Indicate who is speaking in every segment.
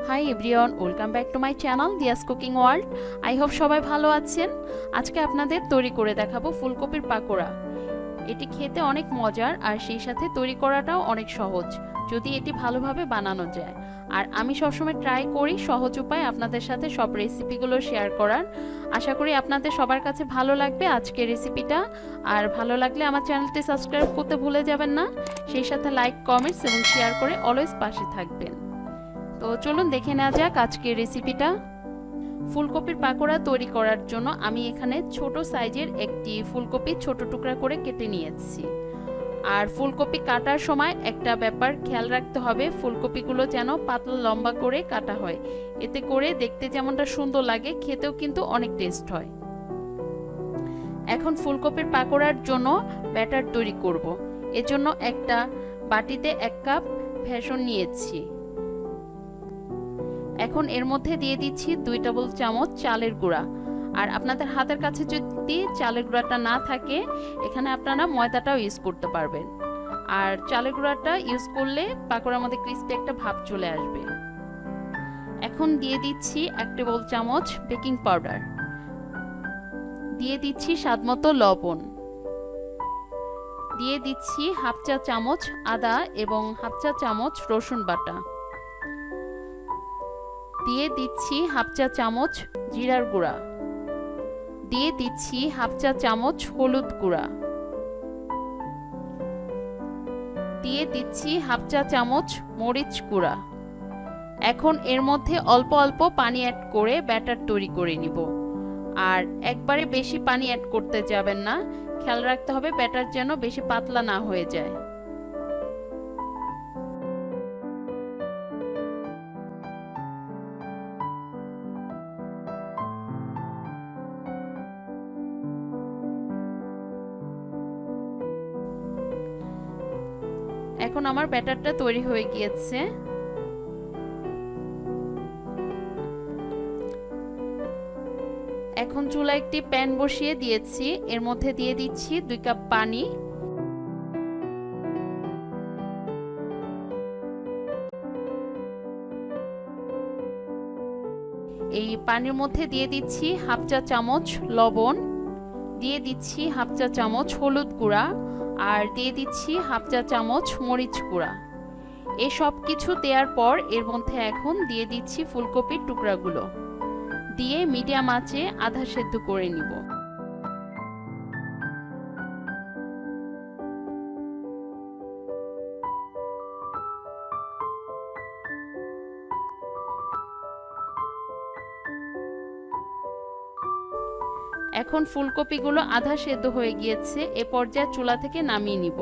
Speaker 1: High everyone, welcome back to my channel Dia's cooking world. I hope সবাই ভালো আছেন। আজকে আপনাদের তৈরি করে দেখাবো ফুলকপির পাকোড়া। এটি খেতে অনেক মজার আর সেই সাথে তৈরি করাটাও অনেক সহজ যদি এটি ভালোভাবে বানানো যায়। আর আমি সবসময় ট্রাই করি সহজ উপায় আপনাদের সাথে সব রেসিপিগুলো শেয়ার করার। আশা করি আপনাদের সবার কাছে ভালো লাগবে আজকের রেসিপিটা। আর ভালো লাগলে আমার চ্যানেলটি সাবস্ক্রাইব করতে ভুলে যাবেন না, সেই সাথে লাইক, কমেন্টস এবং শেয়ার করে অলওয়েজ পাশে থাকবেন। তো চলুন দেখে নেওয়া যাক আজকের রেসিপিটা। ফুলকপির পাকোড়া তৈরি করার জন্য আমি এখানে ছোট সাইজের একটি ফুলকপি ছোট টুকরা করে কেটে নিয়েছি। আর ফুলকপি কাটার সময় একটা ব্যাপার খেয়াল রাখতে হবে, ফুলকপিগুলো যেন পাতলা লম্বা করে কাটা হয়। এতে করে দেখতে যেমনটা সুন্দর লাগে, খেতেও কিন্তু অনেক টেস্ট হয়। এখন ফুলকপির পাকোড়ার জন্য ব্যাটার তৈরি করব। এজন্য একটা বাটিতে 1 কাপ বেসন নিয়েছি। এখন এর মধ্যে দিয়ে দিচ্ছি 2 টেবিল চামচ চালের গুঁড়া। আর আপনাদের হাতের কাছে যদি চালের গুঁড়াটা না থাকে, এখানে আপনারা ময়দাটাও ইউজ করতে পারবেন। আর চালের গুঁড়াটা ইউজ করলে পাকোড়ার মধ্যে ক্রিস্পি একটা ভাব চলে আসবে। এখন দিয়ে দিচ্ছি 1 টেবিল চামচ বেকিং পাউডার, দিয়ে দিচ্ছি স্বাদমতো লবণ, দিয়ে দিচ্ছি 1/2 চা চামচ আদা এবং 1/2 চা চামচ রসুন বাটা, দিয়ে দিচ্ছি 1/2 চা চামচ জিরার গুঁড়া, দিয়ে দিচ্ছি 1/2 চা চামচ হলুদ গুঁড়া, দিয়ে দিচ্ছি 1/2 চা চামচ মরিচ গুঁড়া। এখন এর মধ্যে অল্প অল্প পানি অ্যাড করে ব্যাটার তৈরি করে নিব। আর একবারে বেশি পানি অ্যাড করতে যাবেন না, খেয়াল রাখতে হবে ব্যাটার যেন বেশি পাতলা না হয়ে যায়। এখন আমার ব্যাটারটা তৈরি হয়ে গিয়েছে। এখন চুলায় একটি প্যান বসিয়ে দিয়েছি, এর মধ্যে দিয়ে দিচ্ছি 2 কাপ পানি। এই পানির মধ্যে দিয়ে দিচ্ছি 1/2 চা চামচ লবণ, দিয়ে দিচ্ছি 1/2 চা চামচ হলুদ গুঁড়া, আর দিয়ে দিচ্ছি 1/2 চা চামচ মরিচ গুঁড়া। এই সব কিছু দেওয়ার পর এর মধ্যে এখন দিয়ে দিচ্ছি ফুলকপির টুকরাগুলো, দিয়ে মিডিয়াম আঁচে আধা সেদ্ধ করে নিব। এখন ফুলকপিগুলো আধা সেদ্ধ হয়ে গিয়েছে, এ পর্যায়ে চুলা থেকে নামিয়ে নিব।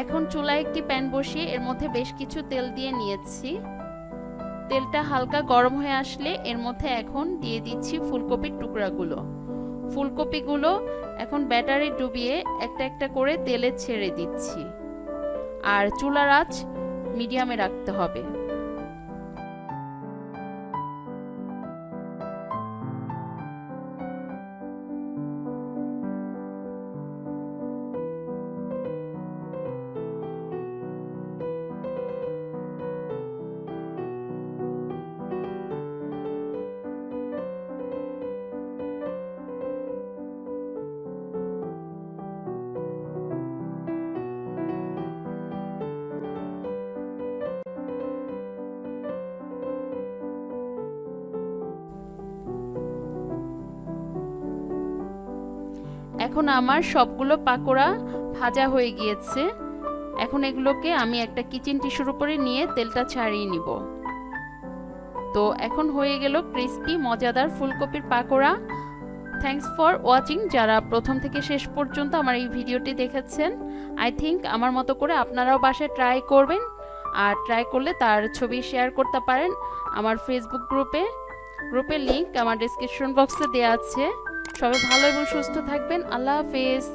Speaker 1: এখন চুলায় একটি প্যান বসিয়ে এর মধ্যে বেশ কিছু তেল দিয়ে নিয়েছি। তেলটা হালকা গরম হয়ে আসলে এর মধ্যে এখন দিয়ে দিচ্ছি ফুলকপির টুকরাগুলো। ফুলকপিগুলো এখন ব্যাটারে ডুবিয়ে একটা একটা করে তেলে ছেড়ে দিচ্ছি। আর চুলার আঁচ মিডিয়ামে রাখতে হবে। এখন আমার সবগুলো পাকোড়া ভাজা হয়ে গিয়েছে। এখন এগুলোকে আমি একটা কিচেন টিস্যুর উপরে নিয়ে তেলটা ছাড়িয়ে নিব। তো এখন হয়ে গেল ক্রিস্পি মজাদার ফুলকপির পাকোড়া। Thanks for watching. যারা প্রথম থেকে শেষ পর্যন্ত আমার এই ভিডিওটি দেখেছেন, আই থিঙ্ক আমার মতো করে আপনারাও বাসায় ট্রাই করবেন। আর ট্রাই করলে তার ছবি শেয়ার করতে পারেন আমার ফেসবুক গ্রুপের লিংক আমার ডেসক্রিপশন বক্সে দেওয়া আছে। সবাই ভালো এবং সুস্থ থাকবেন। আল্লাহ হাফেজ।